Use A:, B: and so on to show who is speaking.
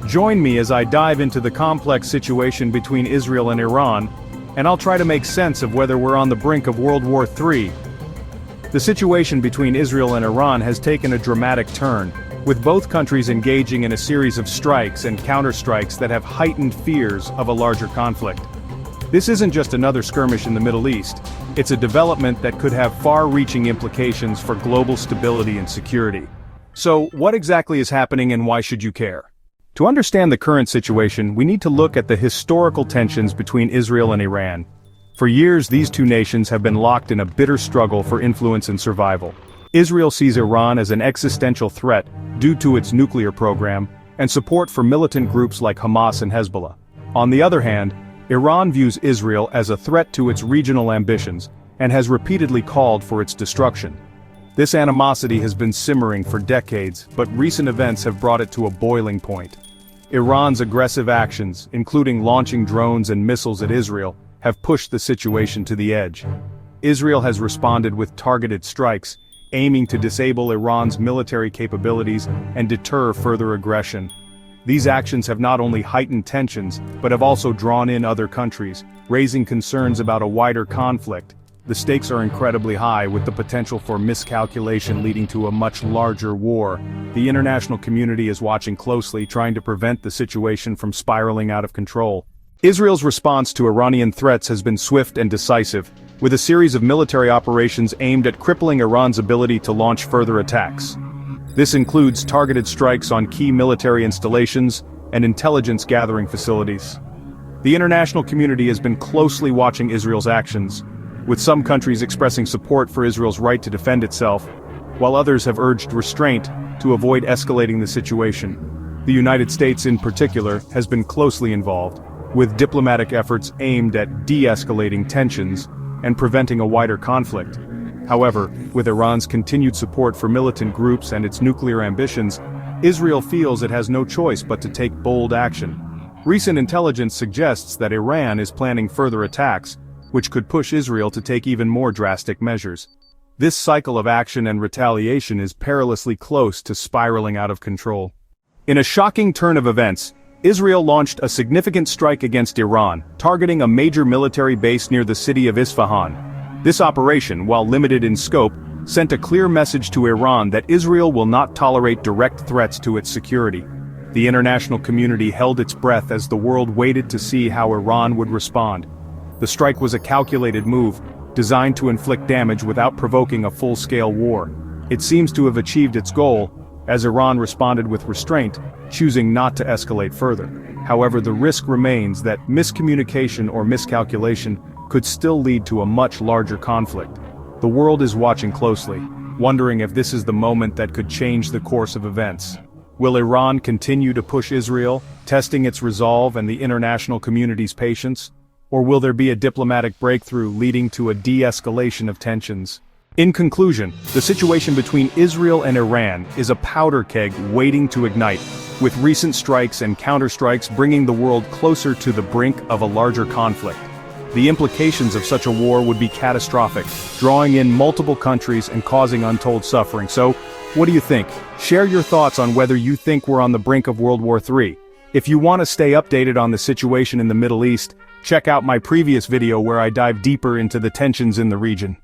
A: Join me as I dive into the complex situation between Israel and Iran, and I'll try to make sense of whether we're on the brink of World War III. The situation between Israel and Iran has taken a dramatic turn, with both countries engaging in a series of strikes and counterstrikes that have heightened fears of a larger conflict. This isn't just another skirmish in the Middle East, it's a development that could have far-reaching implications for global stability and security. So, what exactly is happening and why should you care? To understand the current situation, we need to look at the historical tensions between Israel and Iran. For years, these two nations have been locked in a bitter struggle for influence and survival. Israel sees Iran as an existential threat due to its nuclear program and support for militant groups like Hamas and Hezbollah. On the other hand, Iran views Israel as a threat to its regional ambitions and has repeatedly called for its destruction. This animosity has been simmering for decades, but recent events have brought it to a boiling point. Iran's aggressive actions, including launching drones and missiles at Israel, have pushed the situation to the edge. Israel has responded with targeted strikes, aiming to disable Iran's military capabilities and deter further aggression. These actions have not only heightened tensions, but have also drawn in other countries, raising concerns about a wider conflict. The stakes are incredibly high, with the potential for miscalculation leading to a much larger war. The international community is watching closely, trying to prevent the situation from spiraling out of control. Israel's response to Iranian threats has been swift and decisive, with a series of military operations aimed at crippling Iran's ability to launch further attacks. This includes targeted strikes on key military installations and intelligence-gathering facilities. The international community has been closely watching Israel's actions, with some countries expressing support for Israel's right to defend itself, while others have urged restraint to avoid escalating the situation. The United States in particular has been closely involved, with diplomatic efforts aimed at de-escalating tensions and preventing a wider conflict. However, with Iran's continued support for militant groups and its nuclear ambitions, Israel feels it has no choice but to take bold action. Recent intelligence suggests that Iran is planning further attacks, which could push Israel to take even more drastic measures. This cycle of action and retaliation is perilously close to spiraling out of control. In a shocking turn of events, Israel launched a significant strike against Iran, targeting a major military base near the city of Isfahan. This operation, while limited in scope, sent a clear message to Iran that Israel will not tolerate direct threats to its security. The international community held its breath as the world waited to see how Iran would respond. The strike was a calculated move, designed to inflict damage without provoking a full-scale war. It seems to have achieved its goal, as Iran responded with restraint, choosing not to escalate further. However, the risk remains that miscommunication or miscalculation could still lead to a much larger conflict. The world is watching closely, wondering if this is the moment that could change the course of events. Will Iran continue to push Israel, testing its resolve and the international community's patience? Or will there be a diplomatic breakthrough leading to a de-escalation of tensions? In conclusion, the situation between Israel and Iran is a powder keg waiting to ignite, with recent strikes and counterstrikes bringing the world closer to the brink of a larger conflict. The implications of such a war would be catastrophic, drawing in multiple countries and causing untold suffering. So, what do you think? Share your thoughts on whether you think we're on the brink of World War III. If you want to stay updated on the situation in the Middle East, check out my previous video where I dive deeper into the tensions in the region.